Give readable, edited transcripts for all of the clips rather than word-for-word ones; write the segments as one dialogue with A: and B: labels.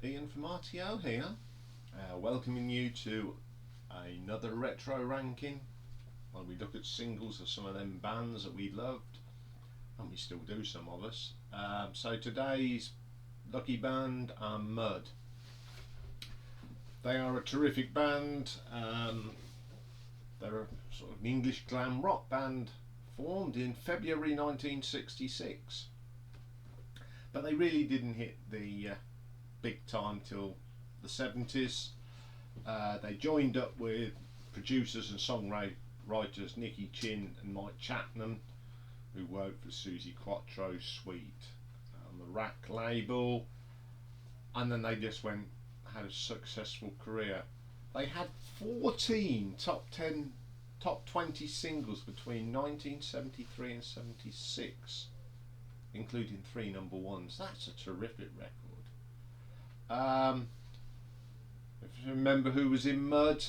A: Ian from RTO here, welcoming you to another retro ranking where we look at singles of some of them bands that we loved, and we still do, some of us. So today's lucky band are Mud. They are a terrific band. They're a sort of an English glam rock band formed in February 1966, but they really didn't hit the big time till the 70s. They joined up with producers and songwriters Nicky Chin and Mike Chapman, who worked for Suzi Quatro's Sweet on the Rack label, and then they just had a successful career. They had 14 top 10, top 20 singles between 1973 and 76, including 3 number ones. That's a terrific record. If you remember who was in Mud,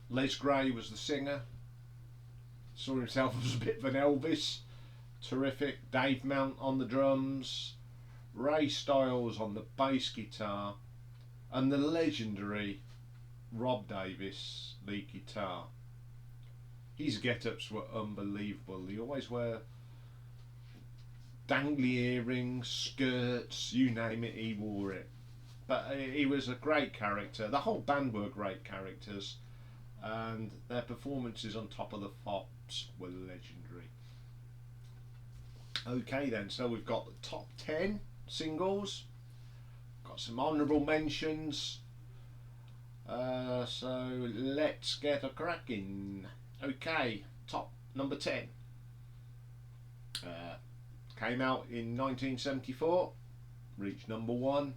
A: Les Gray was the singer. Saw himself as a bit of an Elvis. Terrific. Dave Mount on the drums, Ray Styles on the bass guitar, and the legendary Rob Davis lead guitar. His get-ups were unbelievable. He always wear dangly earrings, skirts, you name it, he wore it. But he was a great character. The whole band were great characters, and their performances on Top of the Pops were legendary. Okay then, so we've got the top 10 singles, got some honourable mentions, so let's get a cracking. Okay, top number 10 came out in 1974, reached number 1,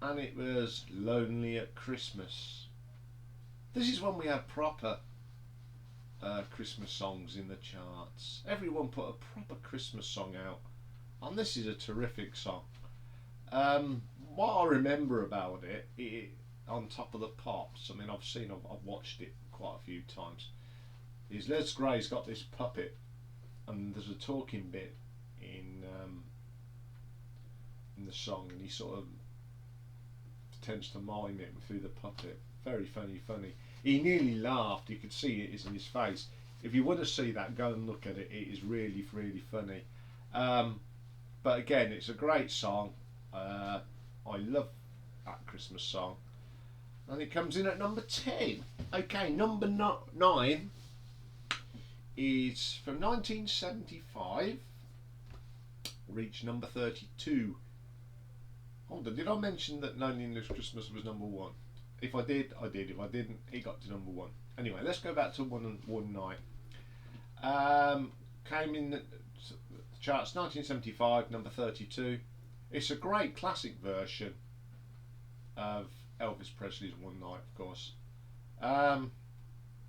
A: and it was Lonely at Christmas. This is when we had proper Christmas songs in the charts. Everyone put a proper Christmas song out, and this is a terrific song. What I remember about it, on Top of the Pops, I mean, I've watched it quite a few times, is Les Gray's got this puppet, and there's a talking bit in the song, and he sort of tends to mime it through the puppet. Very funny. He nearly laughed. You could see it in his face. If you want to see that, go and look at it. It is really funny. But again, it's a great song. I love that Christmas song, and it comes in at number 10. Okay, number 9 is from 1975. Reached number 32. Hold on, did I mention that Lonely English Christmas was number 1? If I did, I did. If I didn't, it got to number 1. Anyway, let's go back to one night. Came in the charts 1975, number 32. It's a great classic version of Elvis Presley's One Night, of course.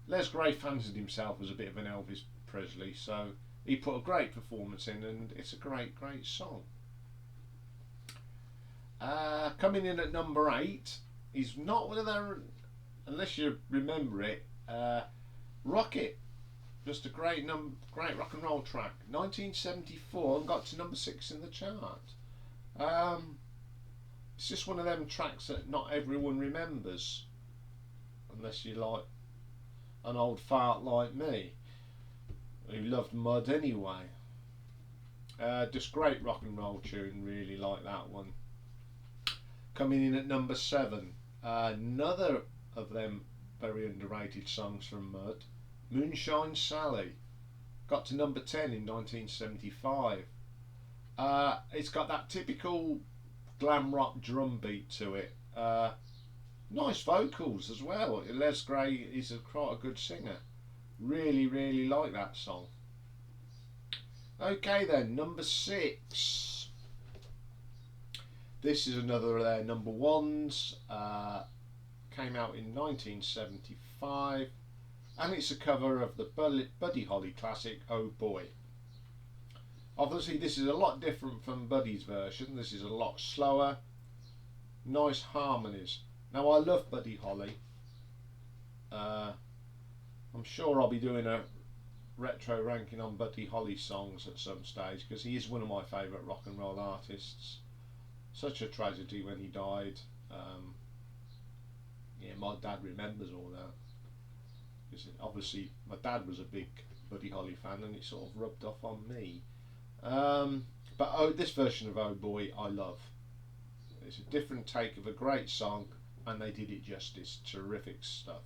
A: Les Gray fancied himself as a bit of an Elvis Presley, so he put a great performance in, and it's a great song. Coming in at number 8 is not one of their, unless you remember it, Rocket. Just a great rock and roll track. 1974, and got to number 6 in the chart. It's just one of them tracks that not everyone remembers, unless you like an old fart like me, who loved Mud anyway. Just great rock and roll tune, really like that one. Coming in at number 7, another of them very underrated songs from Mud, Moonshine Sally. Got to number 10 in 1975. It's got that typical glam rock drum beat to it. Nice vocals as well. Les Gray is quite a good singer. Really like that song. Okay then, number 6. This is another of their number 1s. Came out in 1975, and it's a cover of the Buddy Holly classic Oh Boy. Obviously this is a lot different from Buddy's version. This is a lot slower, nice harmonies. Now I love Buddy Holly. I'm sure I'll be doing a retro ranking on Buddy Holly songs at some stage, because he is one of my favourite rock and roll artists. Such a tragedy when he died. Yeah, my dad remembers all that. Because obviously my dad was a big Buddy Holly fan, and it sort of rubbed off on me. But this version of Oh Boy I love. It's a different take of a great song, and they did it justice. Terrific stuff.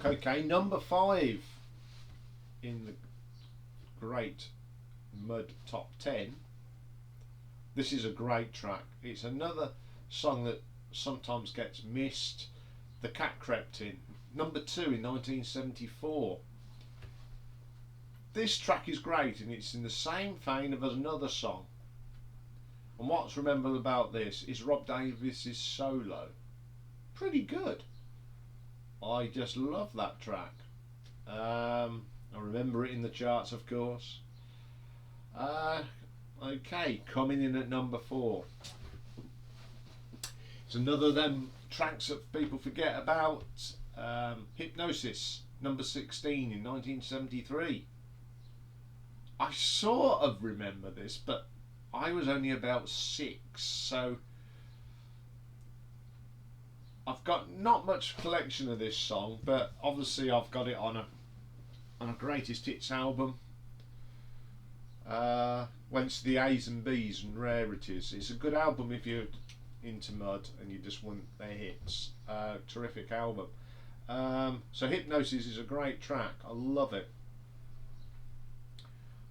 A: Okay, number 5 in the great Mud Top 10. This is a great track. It's another song that sometimes gets missed. The Cat Crept In, number 2 in 1974. This track is great, and it's in the same vein of another song. And what's remembered about this is Rob Davis's solo. Pretty good. I just love that track. I remember it in the charts, of course. Okay, coming in at number 4. It's another of them tracks that people forget about. Hypnosis, number 16 in 1973. I sort of remember this, but I was only about 6, so I've got not much collection of this song, but obviously I've got it on a greatest hits album. Went to the A's and B's and rarities. It's a good album if you're into Mud and you just want their hits. Terrific album. So Hypnosis is a great track. I love it.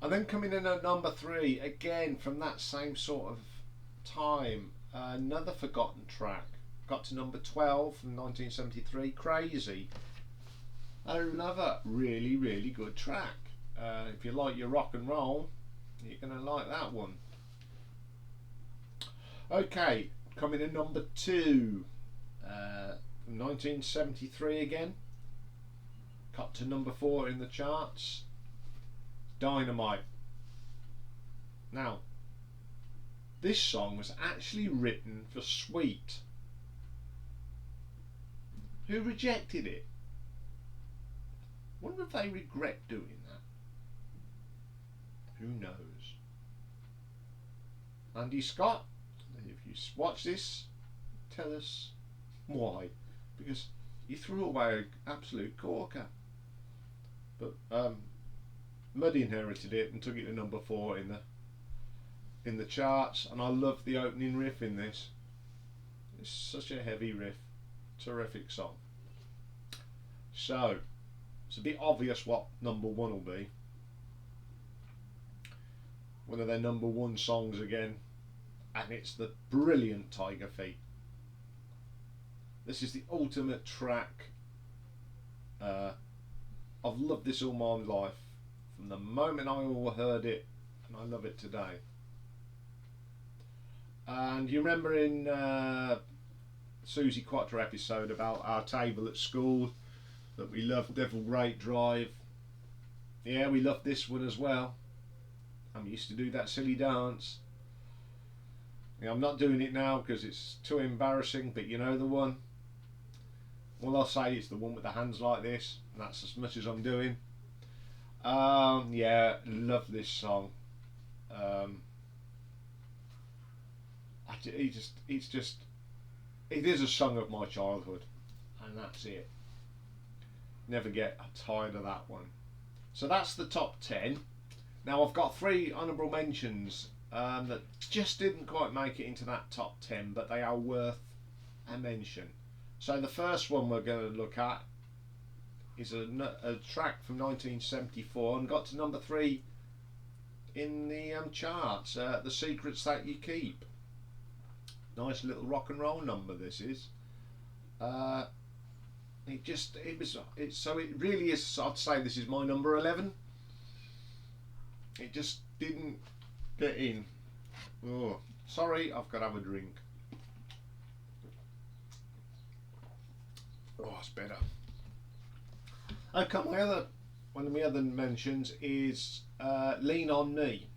A: And then coming in at number 3, again from that same sort of time, another forgotten track. Got to number 12 from 1973, Crazy. Another really, really good track. If you like your rock and roll, you're going to like that one. Okay, coming in number 2, from 1973 again. Got to number 4 in the charts, Dynamite. Now, this song was actually written for Sweet, who rejected it. Wonder if they regret doing that. Who knows? Andy Scott, if you watch this, tell us why. Because you threw away an absolute corker. But Muddy inherited it and took it to number 4 in the charts, and I love the opening riff in this. It's such a heavy riff. Terrific song. So it's a bit obvious what number 1 will be. One of their number 1 songs again, and it's the brilliant Tiger Feet. This is the ultimate track. I've loved this all my life from the moment I heard it, and I love it today. And you remember in Susie Quattro episode about our table at school that we loved Devil Great Drive? Yeah, we loved this one as well. And we used to do that silly dance. Yeah, I'm not doing it now because it's too embarrassing, but you know the one. All I'll say is the one with the hands like this, and that's as much as I'm doing. Yeah, love this song. It is a song of my childhood, and that's it. Never get tired of that one. So that's the top 10. Now I've got 3 honourable mentions that just didn't quite make it into that top 10, but they are worth a mention. So the first one we're going to look at is a track from 1974 and got to number 3 in the charts, The Secrets That You Keep. Nice little rock and roll number this is. It really is. I'd say this is my number 11. It just didn't get in. Oh, sorry, I've got to have a drink. Oh, it's better. Okay, one of my other mentions is Lean On Me.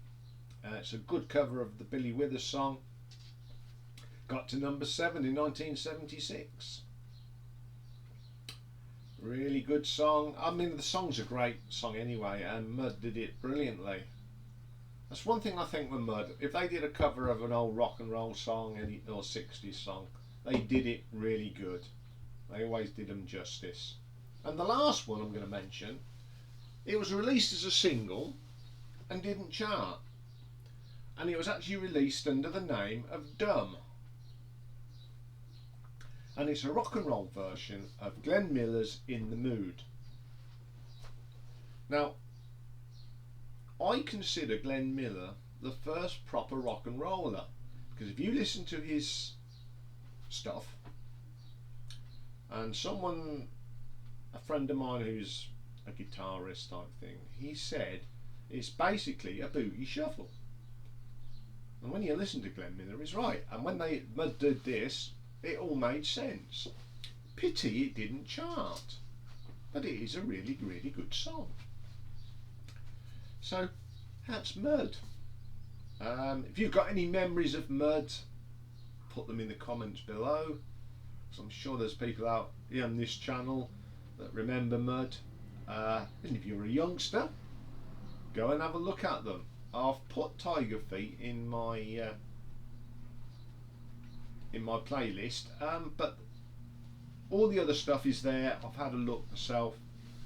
A: It's a good cover of the Billy Withers song. Got to number 7 in 1976. Really good song. I mean, the song's a great song anyway, and Mud did it brilliantly. That's one thing I think with Mud. If they did a cover of an old rock and roll song or 60s song, they did it really good. They always did them justice. And the last one I'm going to mention, it was released as a single and didn't chart. And it was actually released under the name of Dumb. And it's a rock and roll version of Glenn Miller's In the Mood. Now, I consider Glenn Miller the first proper rock and roller, because if you listen to his stuff, and a friend of mine who's a guitarist type thing, he said it's basically a boogie shuffle. And when you listen to Glenn Miller, he's right. And when they did this, it all made sense. Pity it didn't chart, but it is a really, really good song. So that's Mud. If you've got any memories of Mud, put them in the comments below. So I'm sure there's people out here on this channel that remember Mud. And if you're a youngster, go and have a look at them. I've put Tiger Feet in my playlist, but all the other stuff is there. I've had a look myself.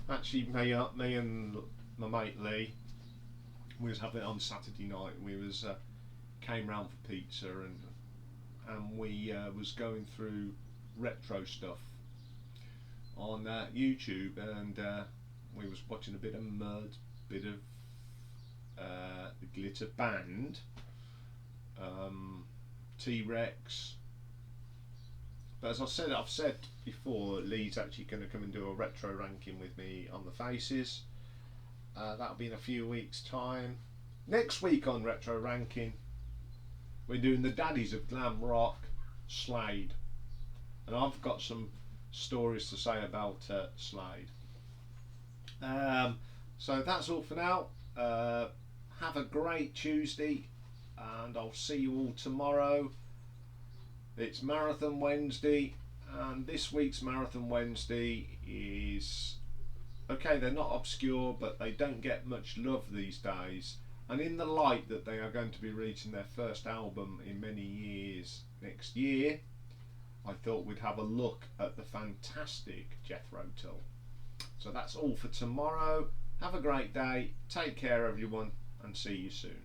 A: Actually, me and my mate Lee, we was having it on Saturday night. We was came round for pizza, and we was going through retro stuff on YouTube, and we was watching a bit of Mud, bit of the Glitter Band, T-Rex. But as I've said before, Lee's actually going to come and do a retro ranking with me on the Faces. That'll be in a few weeks' time. Next week on retro ranking, we're doing the Daddies of Glam Rock, Slade, and I've got some stories to say about Slade. So that's all for now. Have a great Tuesday, and I'll see you all tomorrow. It's Marathon Wednesday, and this week's Marathon Wednesday is okay. They're not obscure, but they don't get much love these days, and in the light that they are going to be releasing their first album in many years next year, I thought we'd have a look at the fantastic Jethro Tull. So that's all for tomorrow. Have a great day, take care everyone, and see you soon.